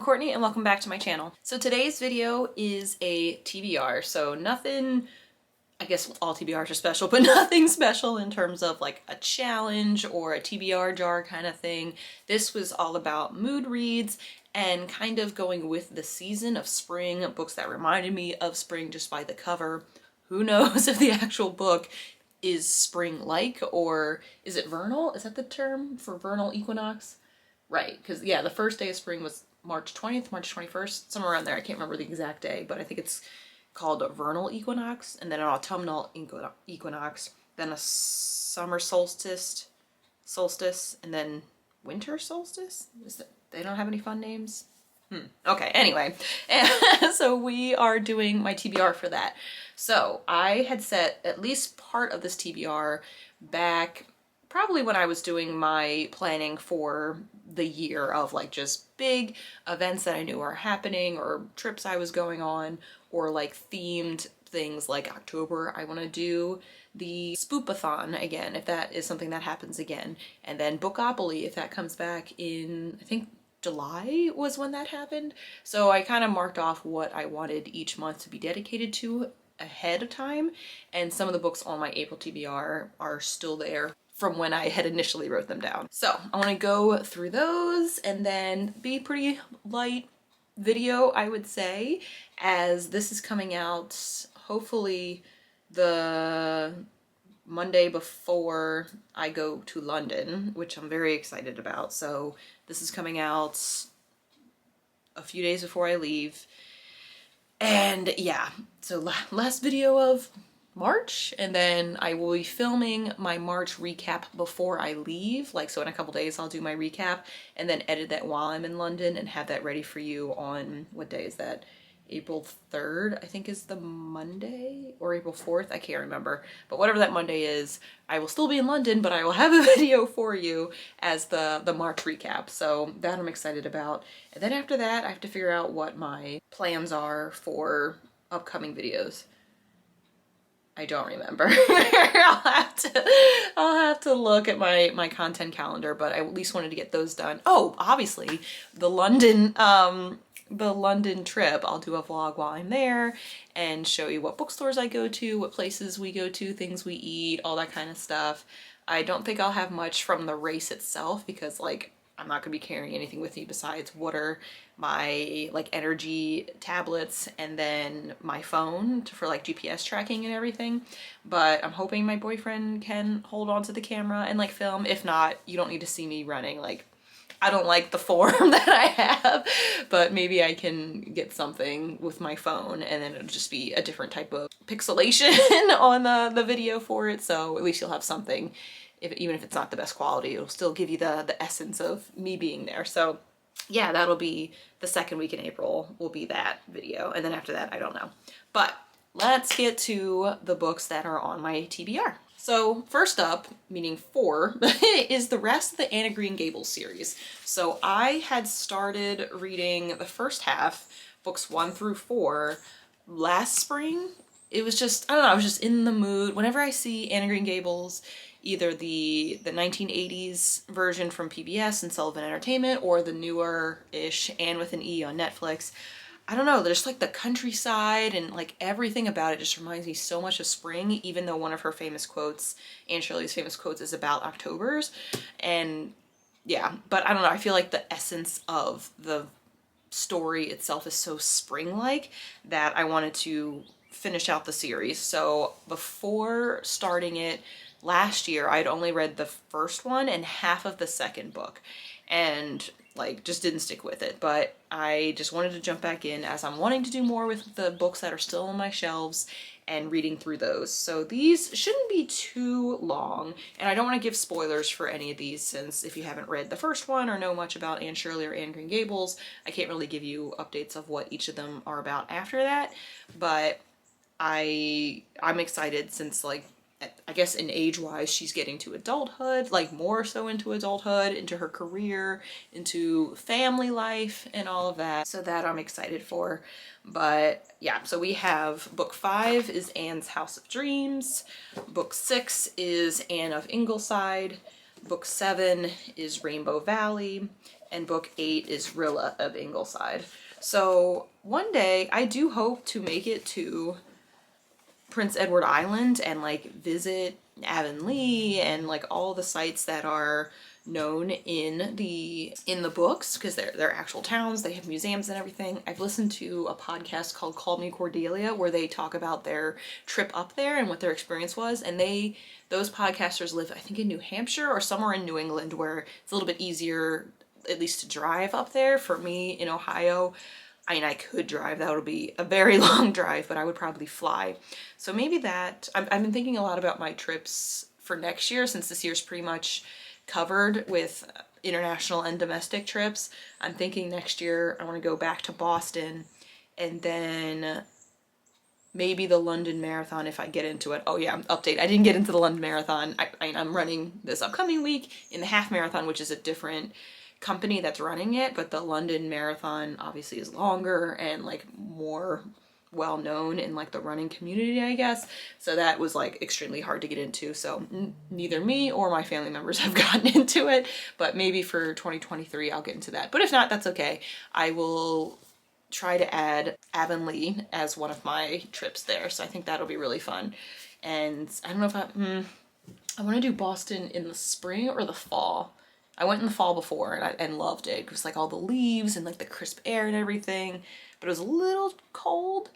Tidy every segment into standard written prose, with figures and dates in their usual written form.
Courtney and welcome back to my channel. So today's video is a TBR, so nothing, I guess all TBRs are special, but nothing special in terms of like a challenge or a TBR jar kind of thing. This was all about mood reads and kind of going with the season of spring, books that reminded me of spring just by the cover. Who knows if the actual book is spring-like, or is it vernal? Is that the term for vernal equinox? Right, because yeah, the first day of spring was March 20th, March 21st, somewhere around there. I can't remember the exact day, but I think it's called a vernal equinox, and then an autumnal equinox, then a summer solstice, and then winter solstice? They don't have any fun names? Okay, anyway, so we are doing my TBR for that. So I had set at least part of this TBR back probably when I was doing my planning for the year of like just big events that I knew were happening, or trips I was going on, or like themed things like October. I want to do the Spoopathon again, if that is something that happens again. And then Bookopoly, if that comes back in, I think July was when that happened. So I kind of marked off what I wanted each month to be dedicated to ahead of time. And some of the books on my April TBR are still there from when I had initially wrote them down. So I want to go through those and then be pretty light video, I would say, as this is coming out hopefully the Monday before I go to London, which I'm very excited about. So this is coming out a few days before I leave. And yeah, so last video of March, and then I will be filming my March recap before I leave. Like, so in a couple days I'll do my recap and then edit that while I'm in London and have that ready for you on, what day is that? April 3rd, I think is the Monday, or April 4th, I can't remember. But whatever that Monday is, I will still be in London, but I will have a video for you as the March recap. So that I'm excited about. And then after that, I have to figure out what my plans are for upcoming videos. I don't remember. I'll have to look at my content calendar, but I at least wanted to get those done. Oh, obviously the London trip. I'll do a vlog while I'm there and show you what bookstores I go to, what places we go to, things we eat, all that kind of stuff. I don't think I'll have much from the race itself because like I'm not gonna be carrying anything with me besides water, my like energy tablets, and then my phone for like GPS tracking and everything. But I'm hoping my boyfriend can hold on to the camera and like film. If not, you don't need to see me running. Like, I don't like the form that I have, but maybe I can get something with my phone and then it'll just be a different type of pixelation on the video for it. So at least you'll have something. Even if it's not the best quality, it'll still give you the essence of me being there. So yeah, that'll be the second week in April will be that video. And then after that, I don't know. But let's get to the books that are on my TBR. So first up, meaning 4, is the rest of the Anne of Green Gables series. So I had started reading the first half, books 1 through 4, last spring. It was just, I don't know, I was just in the mood. Whenever I see Anne of Green Gables, either the 1980s version from PBS and Sullivan Entertainment, or the newer-ish Anne with an E on Netflix, I don't know, there's like the countryside and like everything about it just reminds me so much of spring, even though one of her famous quotes, Anne Shirley's famous quotes, is about Octobers. And yeah, but I don't know, I feel like the essence of the story itself is so spring-like that I wanted to finish out the series. So before starting it last year, I'd only read the first one and half of the second book, and like just didn't stick with it. But I just wanted to jump back in as I'm wanting to do more with the books that are still on my shelves and reading through those. So these shouldn't be too long, and I don't want to give spoilers for any of these, since if you haven't read the first one or know much about Anne Shirley or Anne Green Gables, I can't really give you updates of what each of them are about after that. But I'm excited since, like, I guess in age-wise, she's getting to adulthood, like more so into adulthood, into her career, into family life and all of that. So that I'm excited for. But yeah, so we have book 5 is Anne's House of Dreams. Book 6 is Anne of Ingleside. Book 7 is Rainbow Valley. and book 8 is Rilla of Ingleside. So one day I do hope to make it to Prince Edward Island and like visit Avonlea and like all the sites that are known in the books, because they're actual towns, they have museums and everything. I've listened to a podcast called Call Me Cordelia where they talk about their trip up there and what their experience was, and those podcasters live I think in New Hampshire or somewhere in New England where it's a little bit easier at least to drive up there. For me in Ohio, I mean, I could drive, that would be a very long drive, but I would probably fly. So maybe that, I've been thinking a lot about my trips for next year, since this year's pretty much covered with international and domestic trips. I'm thinking next year I want to go back to Boston, and then maybe the London Marathon if I get into it. Oh yeah, update, I didn't get into the London Marathon. I'm running this upcoming week in the half marathon, which is a different company that's running it, but the London Marathon obviously is longer and like more well known in like the running community, I guess. So that was like extremely hard to get into. So neither me or my family members have gotten into it, but maybe for 2023 I'll get into that. But if not, that's okay. I will try to add Avonlea as one of my trips there. So I think that'll be really fun. And I don't know if I want to do Boston in the spring or the fall. I went in the fall before and loved it. It was like all the leaves and like the crisp air and everything, but it was a little cold.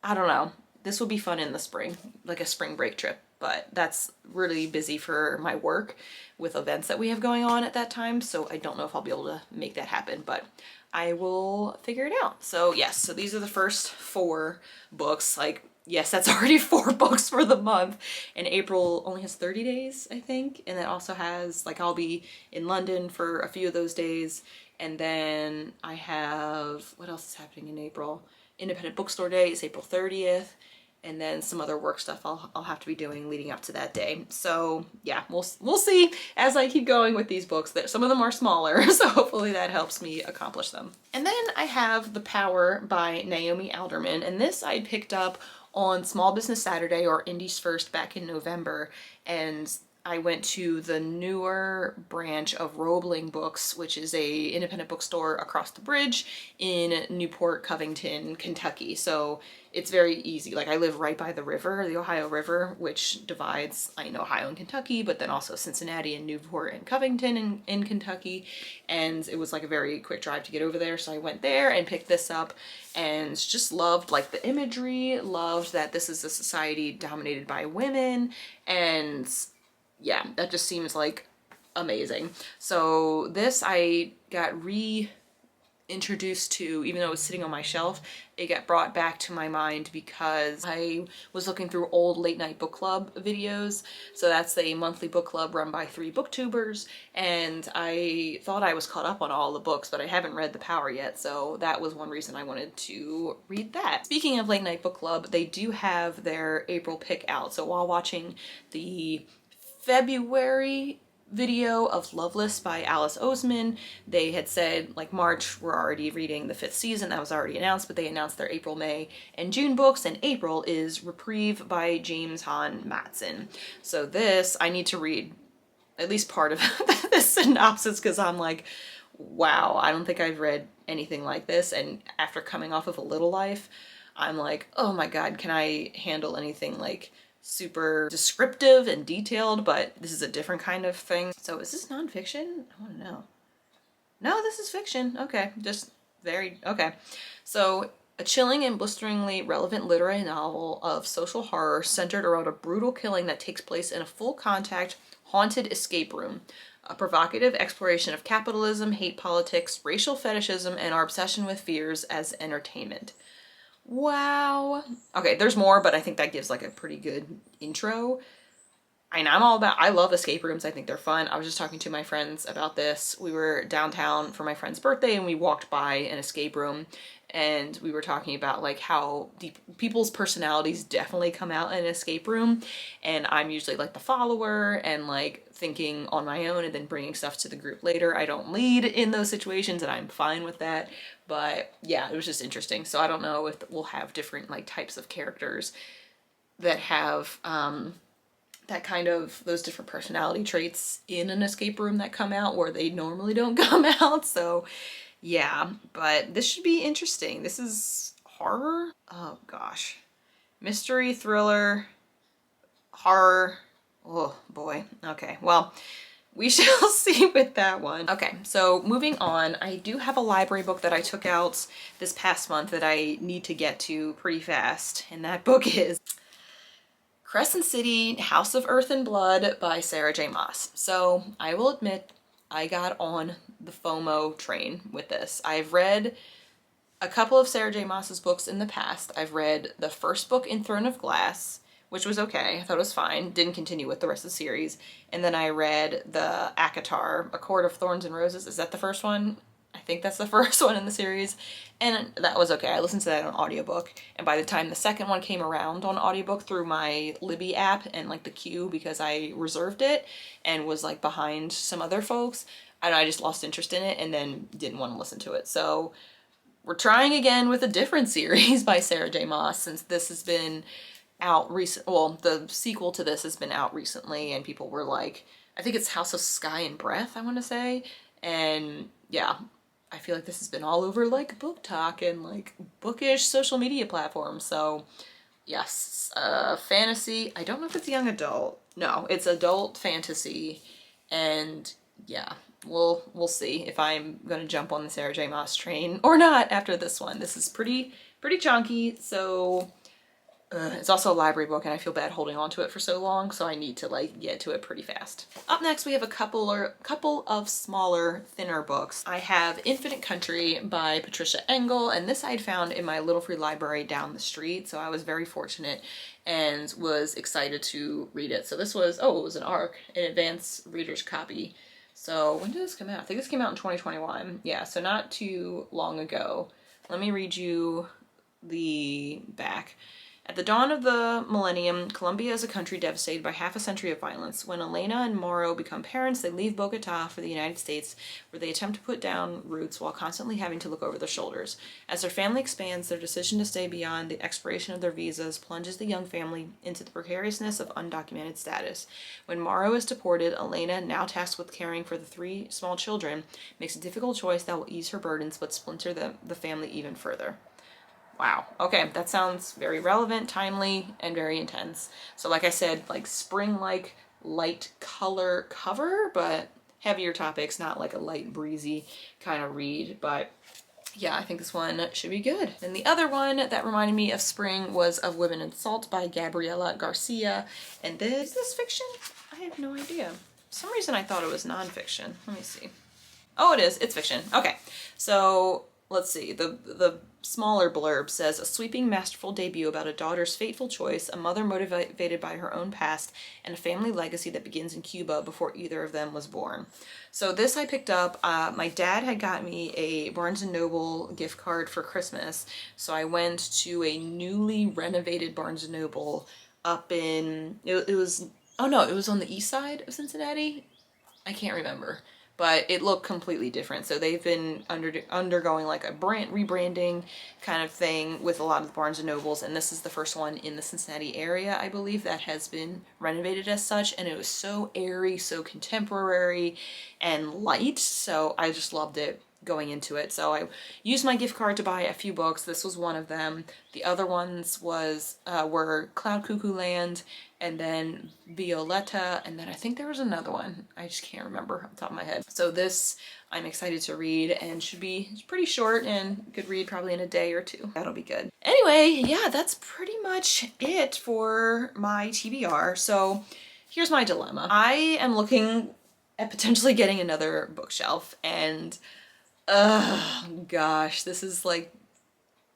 I don't know. This would be fun in the spring, like a spring break trip, but that's really busy for my work with events that we have going on at that time. So I don't know if I'll be able to make that happen, but I will figure it out. So yes, so these are the first 4 books. Like, yes, that's already 4 books for the month, and April only has 30 days, I think. And it also has, like, I'll be in London for a few of those days. And then I have, what else is happening in April? Independent Bookstore Day is April 30th. And then some other work stuff I'll have to be doing leading up to that day. So yeah, we'll see as I keep going with these books. That some of them are smaller, so hopefully that helps me accomplish them. And then I have The Power by Naomi Alderman, and this I picked up on Small Business Saturday, or Indies First, back in November, and I went to the newer branch of Roebling Books, which is a independent bookstore across the bridge in Newport, Covington, Kentucky. So it's very easy. Like, I live right by the river, the Ohio River, which divides, Ohio and Kentucky, but then also Cincinnati and Newport and Covington in Kentucky. And it was like a very quick drive to get over there. So I went there and picked this up and just loved like the imagery, loved that this is a society dominated by women, and yeah, that just seems like amazing. So this I got reintroduced to, even though it was sitting on my shelf, it got brought back to my mind because I was looking through old late night book club videos. So that's a monthly book club run by 3 booktubers, and I thought I was caught up on all the books, but I haven't read The Power yet, so that was one reason I wanted to read that. Speaking of late night book club, they do have their April pick out. So while watching the February video of Loveless by Alice Oseman, they had said like March we're already reading the 5th season. That was already announced, but they announced their April, May, and June books, and April is Reprieve by James Hahn Matson. So this, I need to read at least part of this synopsis, because I'm like, wow, I don't think I've read anything like this, and after coming off of A Little Life, I'm like, oh my god, can I handle anything like super descriptive and detailed? But this is a different kind of thing. So is this nonfiction? I want to know. No, this is fiction. Okay, just very, okay. So a chilling and blisteringly relevant literary novel of social horror centered around a brutal killing that takes place in a full contact haunted escape room. A provocative exploration of capitalism, hate politics, racial fetishism, and our obsession with fears as entertainment. Wow. Okay, there's more, but I think that gives like a pretty good intro. I love escape rooms. I think they're fun. I was just talking to my friends about this. We were downtown for my friend's birthday and we walked by an escape room, and we were talking about like how people's personalities definitely come out in an escape room. And I'm usually like the follower and like thinking on my own and then bringing stuff to the group later. I don't lead in those situations, and I'm fine with that. But yeah, it was just interesting. So I don't know if we'll have different like types of characters that have that kind of, those different personality traits in an escape room that come out where they normally don't come out. So yeah, but this should be interesting. This is horror? Oh gosh. Mystery, thriller, horror. Oh boy. Okay, well, we shall see with that one. Okay, so moving on, I do have a library book that I took out this past month that I need to get to pretty fast, and that book is Crescent City, House of Earth and Blood by Sarah J. Maas. So I will admit I got on the FOMO train with this. I've read a couple of Sarah J. Maas's books in the past. I've read the first book in Throne of Glass, which was okay. I thought it was fine. Didn't continue with the rest of the series. And then I read the ACOTAR, A Court of Thorns and Roses. Is that the first one? I think that's the first one in the series. And that was okay. I listened to that on audiobook. And by the time the second one came around on audiobook through my Libby app and like the queue, because I reserved it and was like behind some other folks, I just lost interest in it and then didn't want to listen to it. So we're trying again with a different series by Sarah J. Maas, since this has been out recent. Well, the sequel to this has been out recently, and people were like, I think it's House of Sky and Breath, I want to say. And yeah, I feel like this has been all over like Book Talk and like bookish social media platforms. So yes, fantasy. I don't know if it's young adult. No, it's adult fantasy. And yeah, we'll see if I'm gonna jump on the Sarah J. Maas train or not after this one. This is pretty chunky, so it's also a library book and I feel bad holding on to it for so long, so I need to like get to it pretty fast. Up next we have a couple of smaller, thinner books. I have Infinite Country by Patricia Engel, and this I'd found in my little free library down the street, so I was very fortunate and was excited to read it. So this was, it was an ARC, an advanced reader's copy. So when did this come out? I think this came out in 2021. Yeah, so not too long ago. Let me read you the back. At the dawn of the millennium, Colombia is a country devastated by half a century of violence. When Elena and Mauro become parents, they leave Bogota for the United States, where they attempt to put down roots while constantly having to look over their shoulders. As their family expands, their decision to stay beyond the expiration of their visas plunges the young family into the precariousness of undocumented status. When Mauro is deported, Elena, now tasked with caring for the 3 small children, makes a difficult choice that will ease her burdens but splinter the family even further. Wow. Okay, that sounds very relevant, timely, and very intense. So like I said, like spring-like light color cover, but heavier topics, not like a light breezy kind of read. But yeah, I think this one should be good. And the other one that reminded me of spring was Of Women and Salt by Gabriela Garcia. And is this fiction? I have no idea. For some reason I thought it was nonfiction. Let me see. Oh, it is. It's fiction. Okay. So let's see. The smaller blurb says, a sweeping, masterful debut about a daughter's fateful choice, a mother motivated by her own past, and a family legacy that begins in Cuba before either of them was born. So this I picked up. My dad had got me a Barnes & Noble gift card for Christmas, so I went to a newly renovated Barnes & Noble up in, it was on the east side of Cincinnati? I can't remember. But it looked completely different. So they've been undergoing like a rebranding kind of thing with a lot of the Barnes & Nobles, and this is the first one in the Cincinnati area, I believe, that has been renovated as such, and it was so airy, so contemporary and light, so I just loved it going into it. So I used my gift card to buy a few books. This was one of them. The other ones were Cloud Cuckoo Land, and then Violetta, and then I think there was another one. I just can't remember off the top of my head. So this I'm excited to read, and should be pretty short and could read probably in a day or two. That'll be good. Anyway, yeah, that's pretty much it for my TBR. So here's my dilemma. I am looking at potentially getting another bookshelf, and gosh, this is like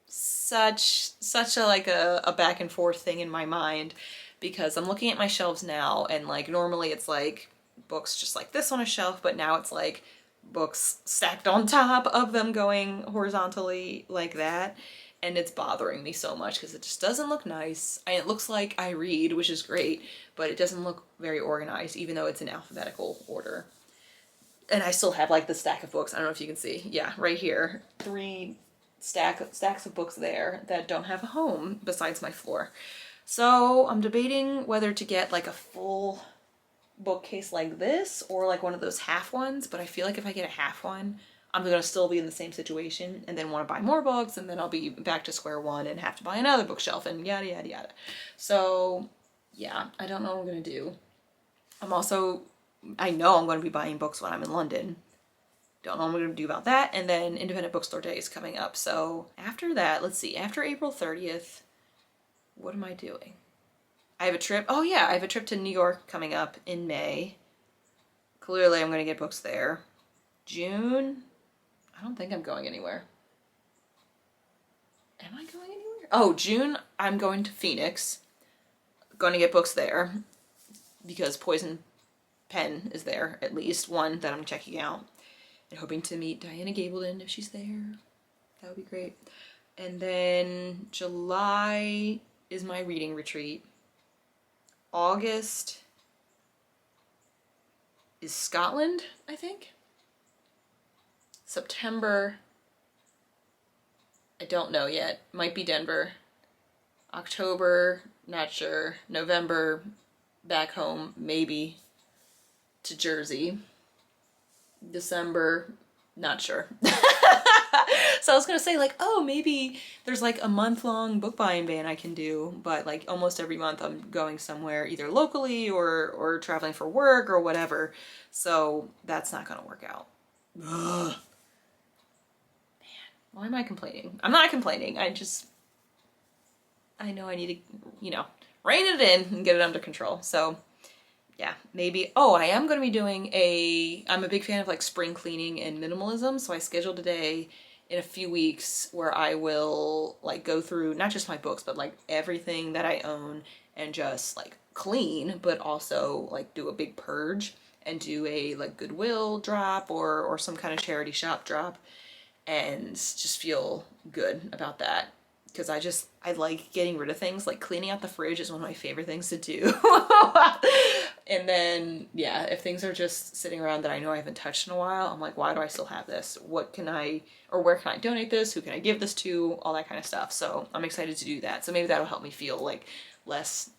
such a back and forth thing in my mind, because I'm looking at my shelves now, and like normally it's like books just like this on a shelf, but now it's like books stacked on top of them going horizontally like that, and it's bothering me so much because it just doesn't look nice. And it looks like I read, which is great, but it doesn't look very organized, even though it's in alphabetical order. And I still have like the stack of books. I don't know if you can see. Yeah, right here. 3 stacks of books there that don't have a home besides my floor. So I'm debating whether to get like a full bookcase like this or like one of those half ones, but I feel like if I get a half one, I'm gonna still be in the same situation and then want to buy more books, and then I'll be back to square one and have to buy another bookshelf and yada yada yada. So yeah, I don't know what I'm gonna do. I know I'm gonna be buying books when I'm in London. Don't know what I'm gonna do about that. And then Independent Bookstore Day is coming up. So after that, let's see, after April 30th, what am I doing? I have a trip. Oh yeah, I have a trip to New York coming up in May. Clearly I'm gonna get books there. June, I don't think I'm going anywhere. Am I going anywhere? Oh, June, I'm going to Phoenix. Going to get books there because Poison Pen is there, at least one that I'm checking out. And hoping to meet Diana Gableton if she's there. That would be great. And then July is my reading retreat. August is Scotland, I think. September, I don't know yet. Might be Denver. October, not sure. November, back home, maybe to Jersey. December, not sure. So I was gonna say like, oh, maybe there's like a month-long book buying ban I can do, but like almost every month I'm going somewhere either locally or traveling for work or whatever. So that's not gonna work out. Ugh. Man, why am I complaining? I'm not complaining. I know I need to, you know, rein it in and get it under control. So yeah, maybe. Oh, I am going to be doing I'm a big fan of like spring cleaning and minimalism. So I scheduled a day in a few weeks where I will like go through not just my books, but like everything that I own and just like clean, but also like do a big purge and do a like Goodwill drop or some kind of charity shop drop and just feel good about that. Because I like getting rid of things. Like cleaning out the fridge is one of my favorite things to do. And then, yeah, if things are just sitting around that I know I haven't touched in a while, I'm like, why do I still have this? Where can I donate this? Who can I give this to? All that kind of stuff. So I'm excited to do that. So maybe that'll help me feel like less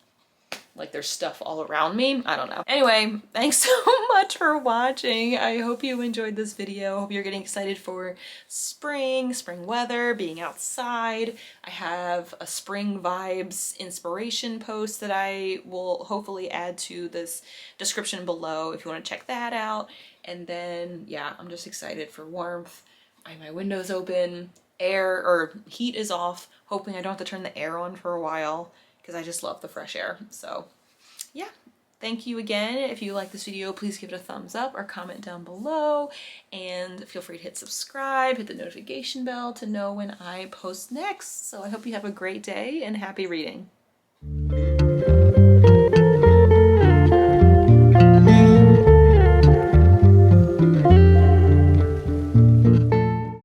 like there's stuff all around me. I don't know. Anyway, thanks so much for watching. I hope you enjoyed this video. Hope you're getting excited for spring weather, being outside. I have a spring vibes inspiration post that I will hopefully add to this description below if you want to check that out. And then, yeah, I'm just excited for warmth. I have my windows open, heat is off, hoping I don't have to turn the air on for a while, because I just love the fresh air. So yeah, thank you again. If you like this video, please give it a thumbs up or comment down below, and feel free to hit subscribe, hit the notification bell to know when I post next. So I hope you have a great day and happy reading.